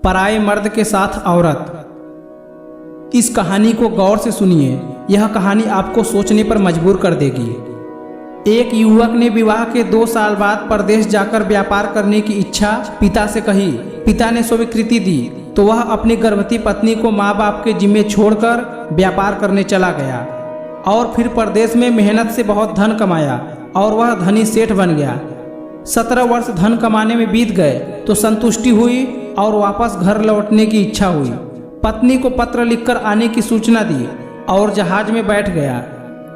पराये मर्द के साथ औरत। इस कहानी को गौर से सुनिए, यह कहानी आपको सोचने पर मजबूर कर देगी। एक युवक ने विवाह के 2 साल बाद परदेश जाकर व्यापार करने की इच्छा पिता से कही। पिता ने स्वीकृति दी तो वह अपनी गर्भवती पत्नी को माँ बाप के जिम्मे छोड़कर व्यापार करने चला गया और फिर परदेश में मेहनत से बहुत धन कमाया और वह धनी सेठ बन गया। 17 वर्ष धन कमाने में बीत गए तो संतुष्टि हुई और वापस घर लौटने की इच्छा हुई। पत्नी को पत्र लिखकर आने की सूचना दी और जहाज में बैठ गया।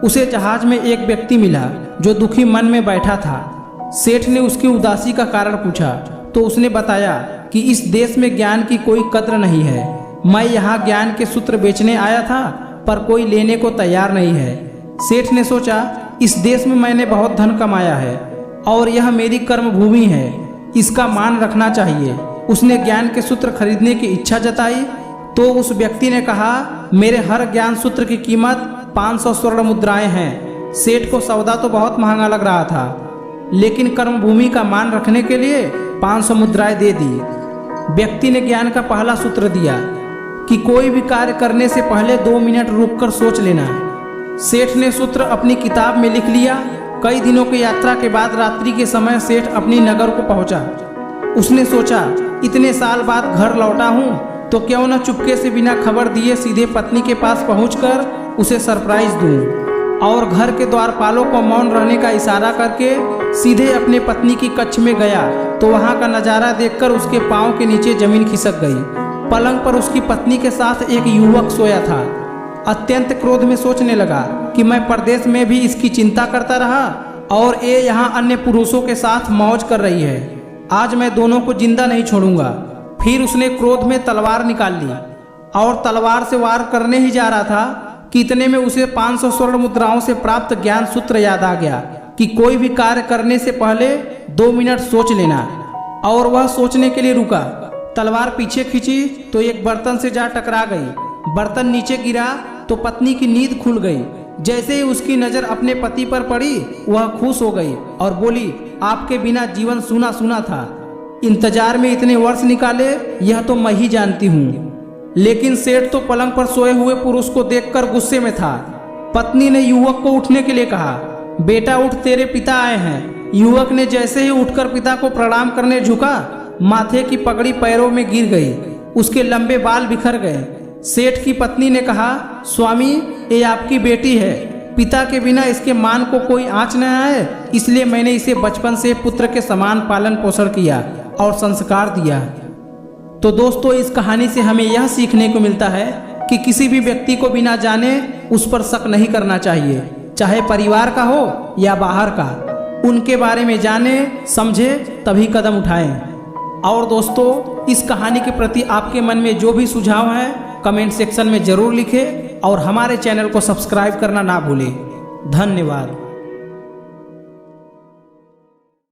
उसे जहाज में एक व्यक्ति मिला जो दुखी मन में बैठा था। सेठ ने उसकी उदासी का कारण पूछा तो उसने बताया कि इस देश में ज्ञान की कोई कद्र नहीं है। मैं यहाँ ज्ञान के सूत्र बेचने आया था पर कोई लेने को तैयार नहीं है। सेठ ने सोचा, इस देश में मैंने बहुत धन कमाया है और यह मेरी कर्म भूमि है, इसका मान रखना चाहिए। उसने ज्ञान के सूत्र खरीदने की इच्छा जताई तो उस व्यक्ति ने कहा, मेरे हर ज्ञान सूत्र की कीमत 500 स्वर्ण मुद्राएं हैं। सेठ को सौदा तो बहुत महंगा लग रहा था, लेकिन कर्म भूमि का मान रखने के लिए 500 मुद्राएं दे दी। व्यक्ति ने ज्ञान का पहला सूत्र दिया कि कोई भी कार्य करने से पहले 2 मिनट रुककर सोच लेना। सेठ ने सूत्र अपनी किताब में लिख लिया। कई दिनों की यात्रा के बाद रात्रि के समय सेठ अपनी नगर को पहुंचा। उसने सोचा, इतने साल बाद घर लौटा हूं तो क्यों न चुपके से बिना खबर दिए सीधे पत्नी के पास पहुंचकर उसे सरप्राइज दूं। और घर के द्वारपालों को मौन रहने का इशारा करके सीधे अपने पत्नी की कक्ष में गया तो वहां का नजारा देखकर उसके पांव के नीचे जमीन खिसक गई। पलंग पर उसकी पत्नी के साथ एक युवक सोया था। अत्यंत क्रोध में सोचने लगा कि मैं परदेश में भी इसकी चिंता करता रहा और ये यहाँ अन्य पुरुषों के साथ मौज कर रही है। आज मैं दोनों को जिंदा नहीं छोड़ूंगा। फिर उसने क्रोध में तलवार निकाल ली और तलवार से वार करने ही जा रहा था कि इतने में उसे 500 स्वर्ण मुद्राओं से प्राप्त ज्ञान सूत्र याद आ गया कि कोई भी कार्य करने से पहले 2 मिनट सोच लेना। और वह सोचने के लिए रुका। तलवार पीछे खींची तो एक बर्तन से जा टकरा गई। बर्तन नीचे गिरा तो पत्नी की नींद खुल गई। जैसे ही उसकी नजर अपने पति पर पड़ी वह खुश हो गई और बोली, आपके बिना जीवन सूना सूना था। इंतजार में इतने वर्ष निकाले यह तो मैं ही जानती हूँ। लेकिन सेठ तो पलंग पर सोए हुए पुरुष को देखकर गुस्से में था। पत्नी ने युवक को उठने के लिए कहा, बेटा उठ, तेरे पिता आए हैं। युवक ने जैसे ही उठकर पिता को प्रणाम करने झुका, माथे की पगड़ी पैरों में गिर गई। उसके लंबे बाल बिखर गए। सेठ की पत्नी ने कहा, स्वामी, ये आपकी बेटी है। पिता के बिना इसके मान को कोई आँच न आए, इसलिए मैंने इसे बचपन से पुत्र के समान पालन पोषण किया और संस्कार दिया। तो दोस्तों, इस कहानी से हमें यह सीखने को मिलता है कि किसी भी व्यक्ति को बिना जाने उस पर शक नहीं करना चाहिए, चाहे परिवार का हो या बाहर का। उनके बारे में जाने समझे तभी कदम उठाएं। और दोस्तों, इस कहानी के प्रति आपके मन में जो भी सुझाव है कमेंट सेक्शन में जरूर लिखें और हमारे चैनल को सब्सक्राइब करना ना भूलें। धन्यवाद।